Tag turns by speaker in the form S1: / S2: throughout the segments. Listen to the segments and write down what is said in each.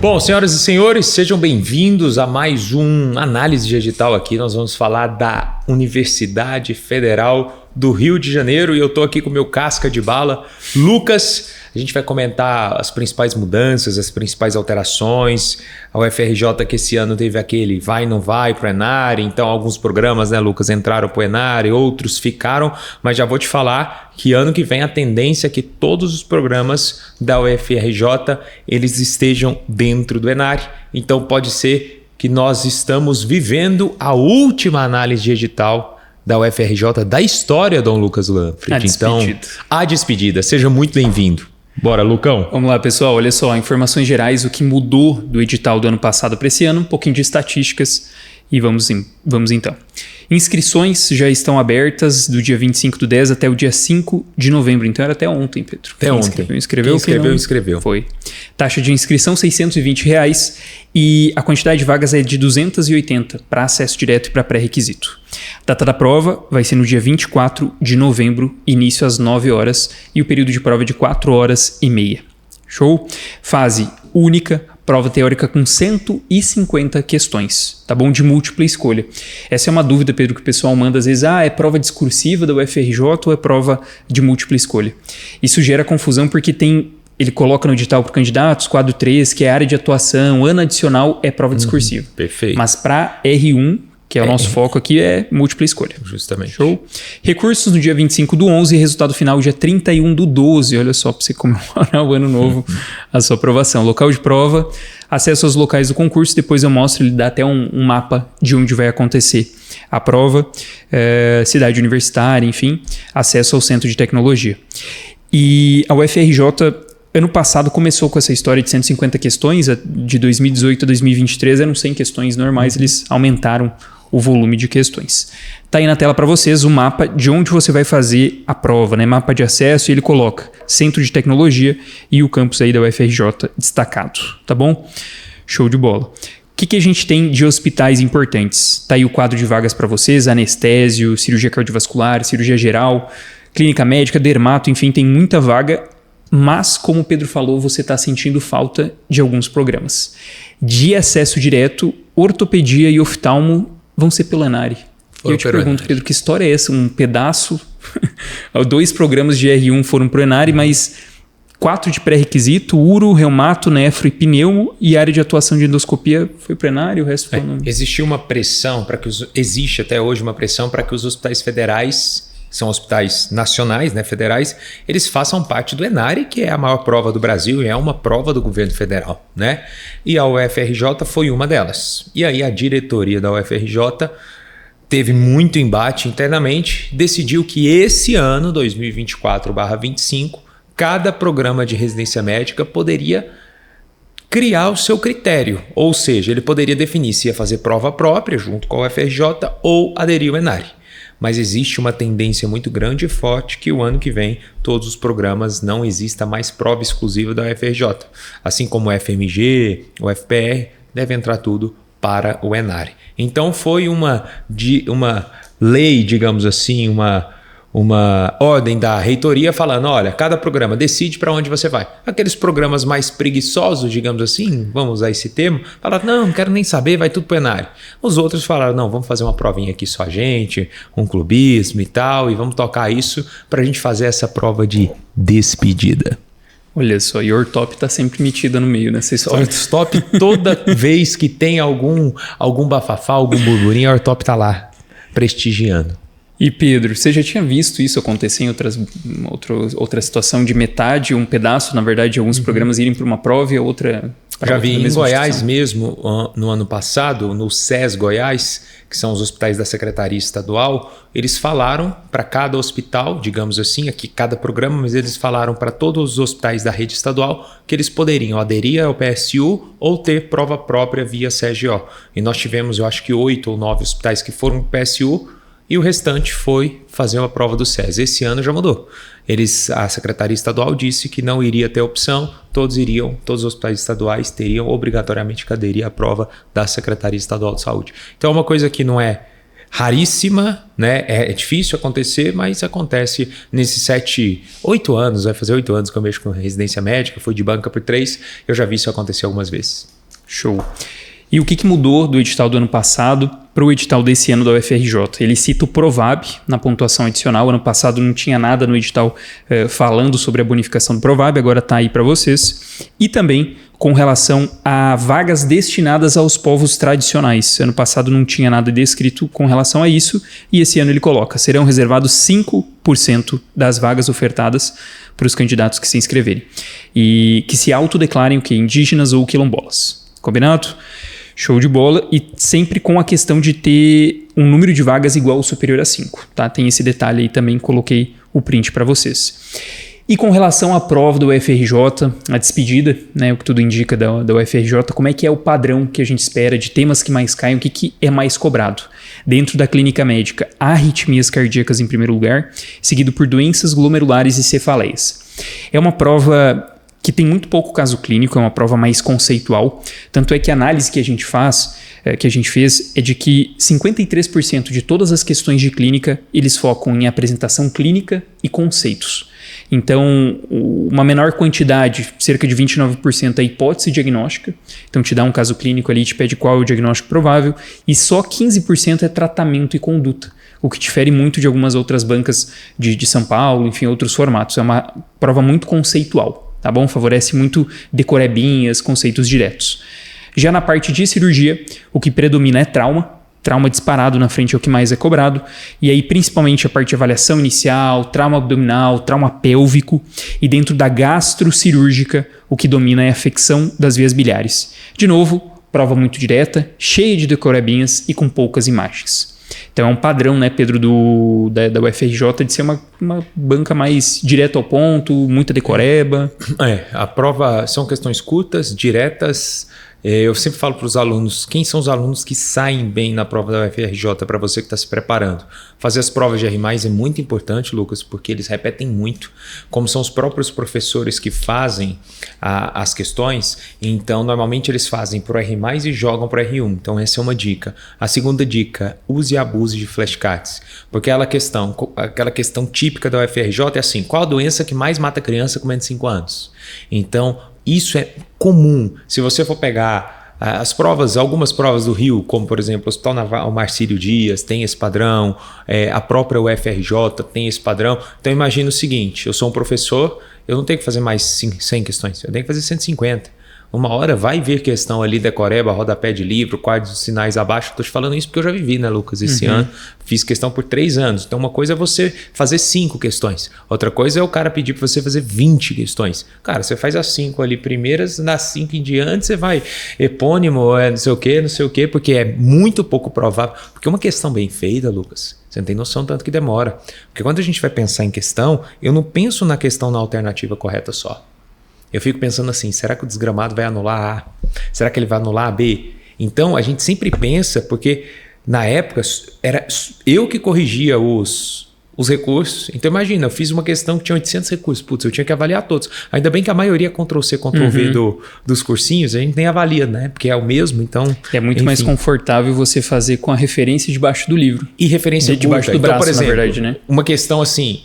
S1: Bom, senhoras e senhores, sejam bem-vindos a mais um Análise Digital aqui. Nós vamos falar da Universidade Federal do Rio de Janeiro e eu estou aqui com o meu casca de bala, Lucas. A gente vai comentar as principais mudanças, as principais alterações. A UFRJ que esse ano teve aquele vai não vai para o Enare, então alguns programas, né, Lucas, entraram para o Enare, outros ficaram, mas já vou te falar que ano que vem a tendência é que todos os programas da UFRJ eles estejam dentro do Enare, então pode ser que nós estamos vivendo a última análise de edital da UFRJ da história, Dom Lucas Lanfried. Então, a despedida. Seja muito bem-vindo. Bora, Lucão.
S2: Vamos lá, pessoal. Olha só, informações gerais, o que mudou do edital do ano passado para esse ano, um pouquinho de estatísticas e vamos então. Inscrições já estão abertas do dia 25/10 até o dia 5 de novembro. Então era até ontem, Pedro.
S1: Até ontem.
S2: Inscreveu. Foi. Taxa de inscrição R$ 620 e a quantidade de vagas é de 280 para acesso direto e para pré-requisito. Data da prova vai ser no dia 24 de novembro, início às 9 horas e o período de prova é de 4 horas e meia. Show? Fase única, prova teórica com 150 questões, tá bom? De múltipla escolha. Essa é uma dúvida, Pedro, que o pessoal manda às vezes. É prova discursiva da UFRJ ou é prova de múltipla escolha? Isso gera confusão porque ele coloca no edital para candidatos, quadro 3, que é área de atuação, ano adicional é prova discursiva.
S1: Perfeito.
S2: Mas para R1, que é o nosso foco aqui, é múltipla escolha.
S1: Justamente.
S2: Show? Recursos no dia 25/11 e resultado final dia 31/12. Olha só, para você comemorar o ano novo, a sua aprovação. Local de prova, acesso aos locais do concurso, depois eu mostro, ele dá até um mapa de onde vai acontecer a prova, cidade universitária, enfim, acesso ao centro de tecnologia. E a UFRJ, ano passado, começou com essa história de 150 questões, de 2018 a 2023 eram 100 questões normais, eles aumentaram o volume de questões. Tá aí na tela para vocês o mapa de onde você vai fazer a prova, né? Mapa de acesso, e ele coloca Centro de Tecnologia e o campus aí da UFRJ destacado, tá bom? Show de bola. O que a gente tem de hospitais importantes? Tá aí o quadro de vagas para vocês, anestésio, cirurgia cardiovascular, cirurgia geral, clínica médica, dermato, enfim, tem muita vaga, mas como o Pedro falou, você está sentindo falta de alguns programas. De acesso direto, ortopedia e oftalmo vão ser pelo Enare. E eu te pergunto, Pedro, que história é essa? Um pedaço? 2 programas de R1 foram para o Enare, mas 4 de pré-requisito, uro, reumato, nefro e pneumo, e área de atuação de endoscopia foi para o Enare, o resto foi no...
S1: Existiu uma pressão, existe até hoje uma pressão para que os hospitais federais, são hospitais nacionais, né, federais, eles façam parte do Enare, que é a maior prova do Brasil e é uma prova do governo federal, né? E a UFRJ foi uma delas. E aí a diretoria da UFRJ teve muito embate internamente, decidiu que esse ano, 2024/25, cada programa de residência médica poderia criar o seu critério, ou seja, ele poderia definir se ia fazer prova própria junto com a UFRJ ou aderir ao Enare. Mas existe uma tendência muito grande e forte que o ano que vem todos os programas não exista mais prova exclusiva da UFRJ. Assim como o FMG, o FPR, deve entrar tudo para o Enare. Então foi uma lei, digamos assim, uma ordem da reitoria falando, olha, cada programa decide para onde você vai. Aqueles programas mais preguiçosos, digamos assim, vamos usar esse termo, falaram, não quero nem saber, vai tudo para o Enare. Os outros falaram, não, vamos fazer uma provinha aqui só a gente, um clubismo e tal, e vamos tocar isso para a gente fazer essa prova de despedida.
S2: Olha só, e Ortop está sempre metida no meio nessa história.
S1: Ortop, toda vez que tem algum bafafá, algum burburinho, a Ortop está lá prestigiando.
S2: E Pedro, você já tinha visto isso acontecer em outra situação de metade, um pedaço, na verdade, de alguns programas irem para uma prova e a outra...
S1: Já vi em Goiás mesmo, no ano passado, no SES Goiás, que são os hospitais da Secretaria Estadual, eles falaram para cada hospital, digamos assim, aqui cada programa, mas eles falaram para todos os hospitais da rede estadual que eles poderiam aderir ao PSU ou ter prova própria via CGO. E nós tivemos, eu acho que 8 ou 9 hospitais que foram para o PSU, e o restante foi fazer uma prova do SES. Esse ano já mudou. A Secretaria Estadual disse que não iria ter opção, todos os hospitais estaduais teriam obrigatoriamente que aderir à prova da Secretaria Estadual de Saúde. Então é uma coisa que não é raríssima, né? É difícil acontecer, mas acontece nesses 8 anos, vai fazer 8 anos que eu mexo com residência médica, fui de banca por 3, eu já vi isso acontecer algumas vezes.
S2: Show. E o que mudou do edital do ano passado para o edital desse ano da UFRJ? Ele cita o Provab na pontuação adicional. Ano passado não tinha nada no edital falando sobre a bonificação do Provab, agora está aí para vocês. E também com relação a vagas destinadas aos povos tradicionais. Ano passado não tinha nada descrito com relação a isso, e esse ano ele coloca: serão reservados 5% das vagas ofertadas para os candidatos que se inscreverem. E que se autodeclarem o quê? Indígenas ou quilombolas. Combinado? Show de bola, e sempre com a questão de ter um número de vagas igual ou superior a 5, tá? Tem esse detalhe aí também, coloquei o print para vocês. E com relação à prova do UFRJ, a despedida, né, o que tudo indica da UFRJ, como é que é o padrão que a gente espera de temas que mais caem, o que é mais cobrado? Dentro da clínica médica, arritmias cardíacas em primeiro lugar, seguido por doenças glomerulares e cefaleias. É uma prova que tem muito pouco caso clínico, é uma prova mais conceitual. Tanto é que a análise que a gente fez é de que 53% de todas as questões de clínica, eles focam em apresentação clínica e conceitos. Então, uma menor quantidade, cerca de 29%, é hipótese diagnóstica. Então, te dá um caso clínico ali, te pede qual é o diagnóstico provável. E só 15% é tratamento e conduta, o que difere muito de algumas outras bancas de São Paulo, enfim, outros formatos. É uma prova muito conceitual. Tá bom? Favorece muito decorebinhas, conceitos diretos. Já na parte de cirurgia, o que predomina é trauma. Trauma disparado na frente é o que mais é cobrado. E aí, principalmente a parte de avaliação inicial, trauma abdominal, trauma pélvico. E dentro da gastrocirúrgica, o que domina é a afecção das vias biliares. De novo, prova muito direta, cheia de decorebinhas e com poucas imagens. Então é um padrão, né, Pedro, da UFRJ de ser uma banca mais direto ao ponto, muita decoreba.
S1: A prova são questões curtas, diretas. Eu sempre falo para os alunos, quem são os alunos que saem bem na prova da UFRJ para você que está se preparando? Fazer as provas de R+, é muito importante, Lucas, porque eles repetem muito, como são os próprios professores que fazem as questões, então normalmente eles fazem para o R+, e jogam para o R1, então essa é uma dica. A segunda dica, use e abuse de flashcards, porque aquela questão típica da UFRJ é assim, qual a doença que mais mata criança com menos de 5 anos? Então, isso é comum. Se você for pegar as provas, algumas provas do Rio, como por exemplo o Hospital Naval Marcílio Dias, tem esse padrão, a própria UFRJ tem esse padrão. Então imagina o seguinte, eu sou um professor, eu não tenho que fazer mais 100 questões, eu tenho que fazer 150. Uma hora vai vir questão ali, decoreba, rodapé de livro, quadros de sinais abaixo. Estou te falando isso porque eu já vivi, né, Lucas? Esse ano fiz questão por 3 anos. Então uma coisa é você fazer 5 questões. Outra coisa é o cara pedir para você fazer 20 questões. Cara, você faz as 5 ali primeiras, nas 5 em diante você vai epônimo, não sei o quê, porque é muito pouco provável. Porque uma questão bem feita, Lucas, você não tem noção tanto que demora. Porque quando a gente vai pensar em questão, eu não penso na questão na alternativa correta só. Eu fico pensando assim, será que o desgramado vai anular A? Será que ele vai anular a B? Então, a gente sempre pensa, porque na época era eu que corrigia os recursos. Então, imagina, eu fiz uma questão que tinha 800 recursos. Putz, eu tinha que avaliar todos. Ainda bem que a maioria é Ctrl+C, Ctrl+V dos cursinhos, a gente nem avalia, né? Porque é o mesmo, então...
S2: É muito mais confortável você fazer com a referência debaixo do livro.
S1: E referência
S2: debaixo do braço, então, por exemplo, na verdade, né?
S1: Uma questão assim...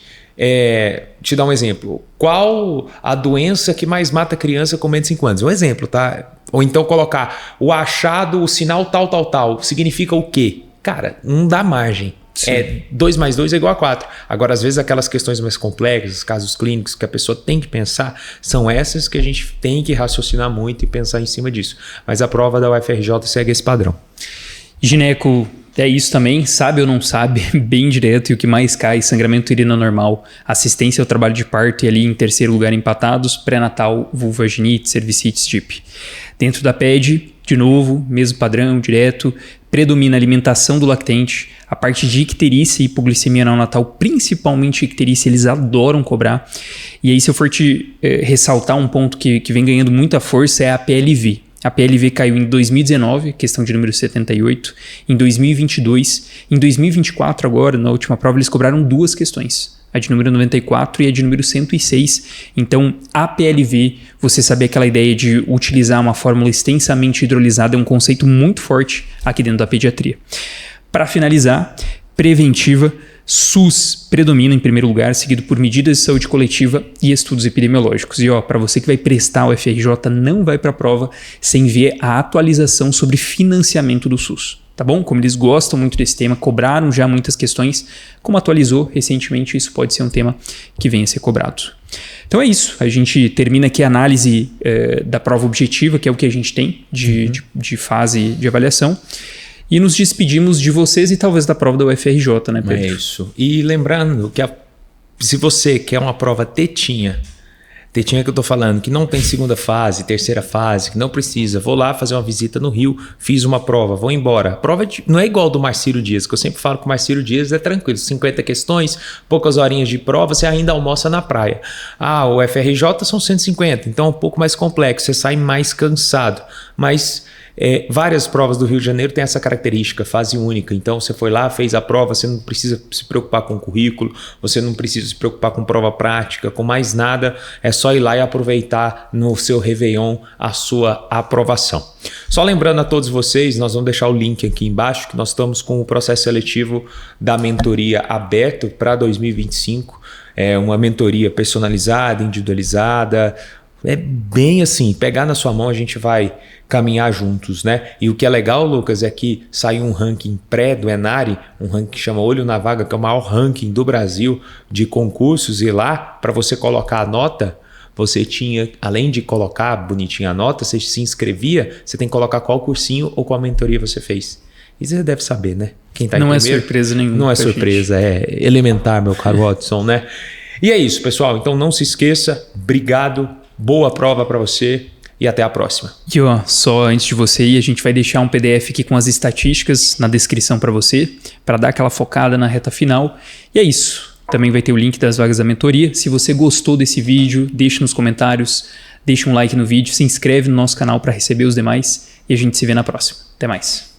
S1: te dar um exemplo. Qual a doença que mais mata criança com menos de 5 anos? Um exemplo, tá? Ou então colocar o achado, o sinal tal, significa o quê? Cara, não dá margem. Sim. 2 mais 2 é igual a 4. Agora, às vezes, aquelas questões mais complexas, casos clínicos que a pessoa tem que pensar, são essas que a gente tem que raciocinar muito e pensar em cima disso. Mas a prova da UFRJ segue esse padrão.
S2: Gineco, é isso também, sabe ou não sabe, bem direto, e o que mais cai, sangramento uterino normal, assistência ao trabalho de parto e ali em terceiro lugar empatados, pré-natal, vulvaginite, cervicites, TIP. Dentro da PED, de novo, mesmo padrão, direto, predomina a alimentação do lactente, a parte de icterícia e hipoglicemia neonatal, principalmente icterícia, eles adoram cobrar. E aí se eu for te ressaltar um ponto que vem ganhando muita força é a PLV. A PLV caiu em 2019, questão de número 78, em 2022, em 2024 agora, na última prova, eles cobraram 2 questões, a de número 94 e a de número 106. Então, a PLV, você saber aquela ideia de utilizar uma fórmula extensamente hidrolisada é um conceito muito forte aqui dentro da pediatria. Para finalizar, preventiva, SUS predomina em primeiro lugar, seguido por medidas de saúde coletiva e estudos epidemiológicos. E para você que vai prestar o FRJ, não vai para a prova sem ver a atualização sobre financiamento do SUS. Tá bom? Como eles gostam muito desse tema, cobraram já muitas questões, como atualizou recentemente, isso pode ser um tema que venha a ser cobrado. Então é isso, a gente termina aqui a análise da prova objetiva, que é o que a gente tem de fase de avaliação, e nos despedimos de vocês e talvez da prova da UFRJ, né, Pedro?
S1: É isso. E lembrando que se você quer uma prova tetinha que eu tô falando, que não tem segunda fase, terceira fase, que não precisa, vou lá fazer uma visita no Rio, fiz uma prova, vou embora. A prova não é igual do Marcílio Dias, que eu sempre falo que o Marcílio Dias é tranquilo, 50 questões, poucas horinhas de prova, você ainda almoça na praia. O FRJ são 150, então é um pouco mais complexo, você sai mais cansado, mas várias provas do Rio de Janeiro têm essa característica, fase única. Então você foi lá, fez a prova, você não precisa se preocupar com o currículo, você não precisa se preocupar com prova prática, com mais nada, é só ir lá e aproveitar no seu Réveillon a sua aprovação. Só lembrando a todos vocês, nós vamos deixar o link aqui embaixo, que nós estamos com o processo seletivo da mentoria aberto para 2025, uma mentoria personalizada, individualizada, é bem assim, pegar na sua mão, a gente vai caminhar juntos, né? E o que é legal, Lucas, é que saiu um ranking pré do Enari, um ranking que chama Olho na Vaga, que é o maior ranking do Brasil de concursos, e lá, para você colocar a nota, você tinha, além de colocar bonitinha a nota, você se inscrevia, você tem que colocar qual cursinho ou qual mentoria você fez. E você deve saber, né? Quem tá em primeiro,
S2: é surpresa nenhuma.
S1: Não é surpresa, é elementar, meu caro Watson, né? E é isso, pessoal. Então não se esqueça, obrigado, boa prova para você e até a próxima.
S2: E só antes de você ir, a gente vai deixar um PDF aqui com as estatísticas na descrição para você, para dar aquela focada na reta final. E é isso. Também vai ter o link das vagas da mentoria. Se você gostou desse vídeo, deixe nos comentários, deixe um like no vídeo, se inscreve no nosso canal para receber os demais e a gente se vê na próxima. Até mais.